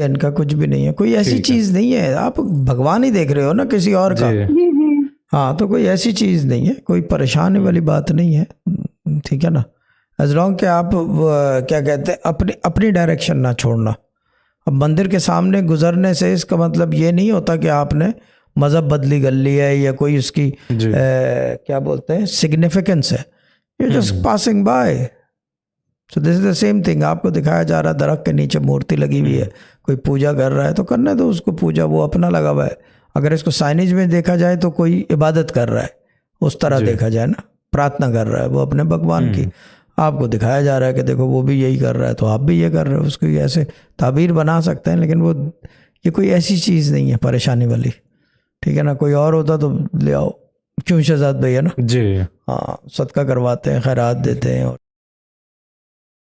इनका कुछ भी नहीं है, कोई ऐसी चीज नहीं है। आप भगवान ही देख रहे हो ना किसी और का। जी जी। हाँ, तो कोई ऐसी चीज नहीं है, कोई परेशानी वाली बात नहीं है, ठीक है ना। एज लॉन्ग के आप क्या कहते हैं, अपनी अपनी डायरेक्शन ना छोड़ना। अब मंदिर के सामने गुजरने से इसका मतलब ये नहीं होता कि आपने मज़हब बदली कर लिया है या कोई उसकी क्या बोलते हैं सिग्निफिकेंस है। You just passing by. So this is the same thing. आपको दिखाया जा रहा है दरख्त के नीचे मूर्ति लगी हुई है, कोई पूजा कर रहा है तो करने दो उसको पूजा, वो अपना लगा हुआ है। अगर इसको साइनेज में देखा जाए तो कोई इबादत कर रहा है, उस तरह देखा जाए ना, प्रार्थना कर रहा है वो अपने भगवान की। आपको दिखाया जा रहा है कि देखो वो भी यही कर रहा है तो आप भी ये कर रहे हो, उसको ऐसे ताबीर बना सकते हैं। लेकिन वो ये कोई ऐसी चीज़ नहीं है परेशानी वाली, ठीक है ना। कोई और होता तो ले आओ, क्यों शहजाद भैया ना जी। हाँ, सदका करवाते हैं, खैरात देते हैं और